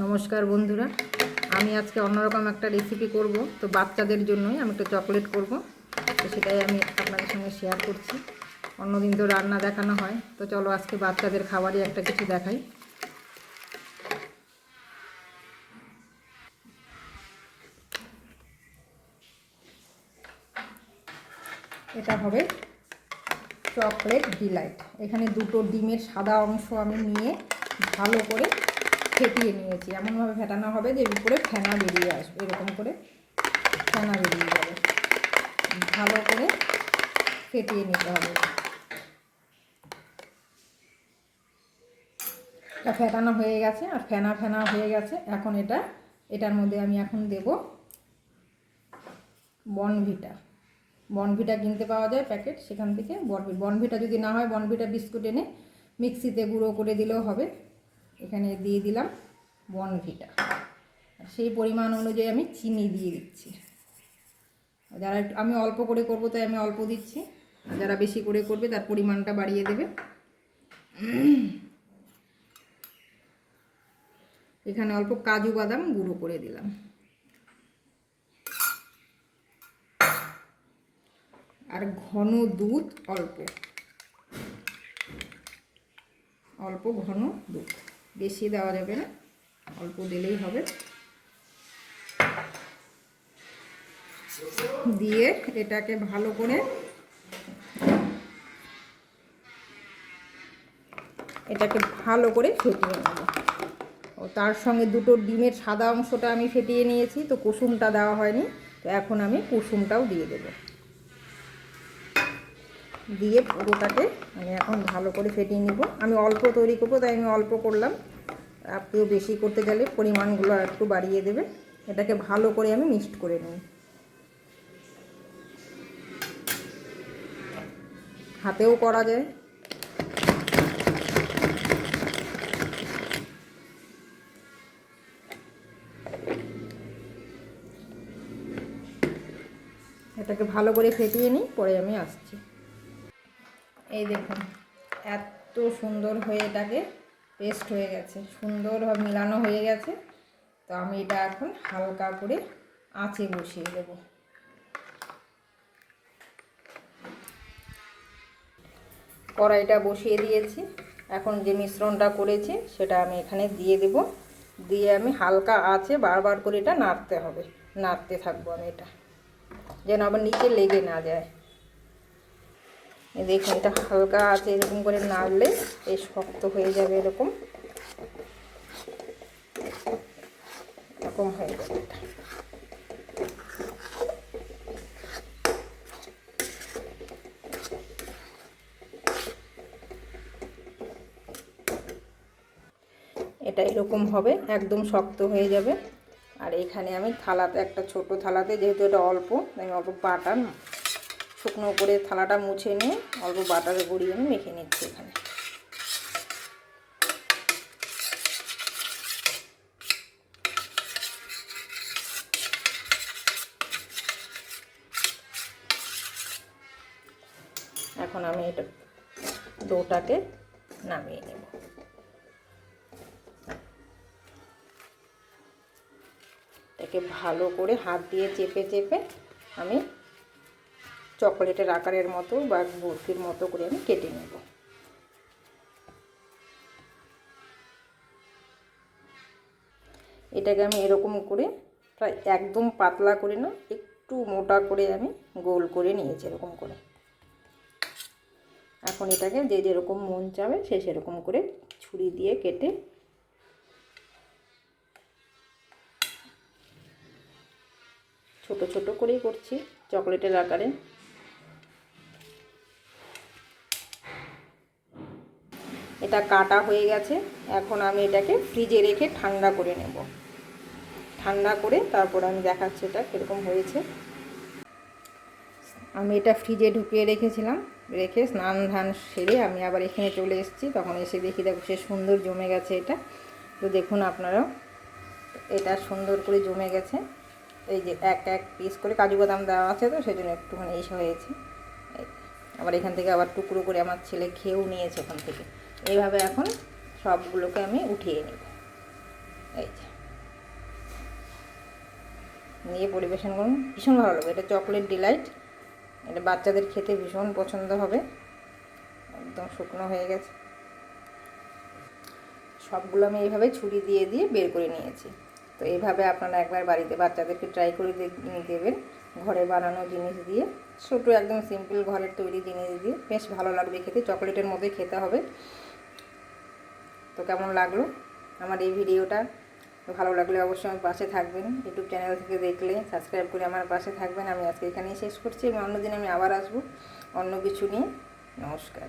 নমস্কার বন্ধুরা, আমি আজকে অন্যরকম একটা রেসিপি করব। তো বাচ্চাদের জন্যই আমি একটা চকলেট করব, তো সেটাই আমি আপনাদের সঙ্গে শেয়ার করছি। অন্যদিন তো রান্না দেখানো হয়, তো চলো আজকে বাচ্চাদের খাবারই একটা কিছু দেখাই। এটা হবে চকলেট ডিলাইট। এখানে দুটো ডিমের সাদা অংশ আমি নিয়ে ভালো করে ফেটিয়ে নিয়েছি। এমনভাবে ফেটানো হবে যে উপরে ফেনা বেরিয়ে আসবে, এরকম করে ফেনা বেরিয়ে যাবে। ভালো করে ফেটিয়ে নিতে হবে। এটা ফেটানো হয়ে গেছে আর ফেনা ফেনা হয়ে গেছে। এখন এটার মধ্যে আমি এখন দেব বর্নভিটা। বর্নভিটা কিনতে পাওয়া যায় প্যাকেট, সেখান থেকে বর্নভিটা যদি না হয় বর্নভিটা বিস্কুট এনে মিক্সিতে গুঁড়ো করে দিলেও হবে। এখানে দিয়ে দিলাম বর্নভিটা, সেই পরিমাণ অনুযায়ী আমি চিনি দিয়ে দিচ্ছি। যারা আমি অল্প করে করবো তাই আমি অল্প দিচ্ছি, যারা বেশি করে করবে তার পরিমাণটা বাড়িয়ে দেবে। এখানে অল্প কাজু বাদাম গুঁড়ো করে দিলাম, আর ঘন দুধ অল্প অল্প ঘন দুধ, বেশি দেওয়া যাবে না, অল্প দিলেই হবে। দিয়ে এটাকে ভালো করে ফেটিয়ে নেব। ও তার সঙ্গে দুটো ডিমের সাদা অংশটা আমি ফেটিয়ে নিয়েছি, তো কুসুমটা দেওয়া হয়নি, তো এখন আমি কুসুমটাও দিয়ে দেব। দিয়ে পুরোটাকে আমি এখন ভালো করে ফেটিয়ে নিব। আমি অল্প তৈরি করবো তাই আমি অল্প করলাম, আপনিও বেশি করতে গেলে পরিমাণগুলো আর একটু বাড়িয়ে দেবেন। এটাকে ভালো করে আমি মিক্সড করে নিই। হাতেও করা যায়। এটাকে ভালো করে ফেটিয়ে নিই, পরে আমি আসছি। এই দেখুন এত সুন্দর হয়ে এটাকে পেস্ট হয়ে গেছে, সুন্দরভাবে মিলানো হয়ে গেছে। তো আমি এটা এখন হালকা করে আঁচে বসিয়ে দেব। কড়াইটা বসিয়ে দিয়েছি। এখন যে মিশ্রণটা করেছি সেটা আমি এখানে দিয়ে দেব। দিয়ে আমি হালকা আঁচে বারবার করে এটা নাড়তে হবে, নাড়তে থাকবো আমি এটা, যেন আবার নিচে লেগে না যায়। দেখুন এটা হালকা আছে, এরকম করে নাড়লে এই শক্ত হয়ে যাবে, এরকম এরকম হয়ে যাবে। এটা এরকম হবে, একদম শক্ত হয়ে যাবে। আর এখানে আমি থালাতে, একটা ছোট থালাতে, যেহেতু এটা অল্প, আমি অল্প বাটার শুকনো করে থালাটা মুছে নিয়ে অল্প বাটারে গড়িয়ে আমি মেখে নিচ্ছি এখানে। এখন আমি এটা ডোটাকে নামিয়ে নেব। এটাকে ভালো করে হাত দিয়ে চেপে চেপে আমি চকলেটের আকারের মতো বা বরফির মতো করে আমি কেটে নেব। এটাকে আমি এরকম করে প্রায় একদম পাতলা করে না, একটু মোটা করে আমি গোল করে নিয়েছি এরকম করে। এখন এটাকে যে যেরকম মন চাবে সে সেরকম করে ছুরি দিয়ে কেটে ছোট ছোট করেই করছি চকলেটের আকারে। এটা কাটা হয়ে গেছে। এখন আমি এটাকে ফ্রিজে রেখে ঠান্ডা করে নেব। ঠান্ডা করে তারপর আমি দেখাচ্ছি এটা কীরকম হয়েছে। আমি এটা ফ্রিজে ঢুকিয়ে রেখেছিলাম, রেখে স্নান ধান সেরে আমি আবার এখানে চলে এসেছি। তখন এসে দেখি, দেখো সে সুন্দর জমে গেছে এটা। তো দেখুন আপনারাও, এটা সুন্দর করে জমে গেছে। এই যে এক এক পিস করে কাজু বাদাম দেওয়া আছে, তো সেই জন্য একটুখানি এসে হয়েছে। আবার এখান থেকে আবার টুকরো করে আমার ছেলে খেয়েও নিয়েছে এখান থেকে। এইভাবে এখন সবগুলোকে আমি উঠিয়ে নিব। এই যে নিয়ে পরিবেশন করুন, ভীষণ ভালো লাগবে। এটা চকলেট ডিলাইট, এটা বাচ্চাদের খেতে ভীষণ পছন্দ হবে। একদম শুকনো হয়ে গেছে। সবগুলো আমি এইভাবে ছুরি দিয়ে দিয়ে বের করে নিয়েছি। তো এইভাবে আপনারা একবার বাড়িতে বাচ্চাদেরকে ট্রাই করে দেবেন, ঘরে বানানো জিনিস দিয়ে, ছোটো একদম সিম্পল ঘরের তৈরি জিনিস দিয়ে বেশ ভালো লাগবে খেতে, চকলেটের মধ্যে খেতে হবে। তো কেমন লাগলো আমার এই ভিডিওটা? ভালো লাগলে অবশ্যই আমার পাশে থাকবেন, ইউটিউব চ্যানেল থেকে দেখলে সাবস্ক্রাইব করে আমার পাশে থাকবেন। আমি আজকে এখানেই শেষ করছি এবং অন্যদিন আমি আবার আসবো অন্য কিছু নিয়ে। নমস্কার।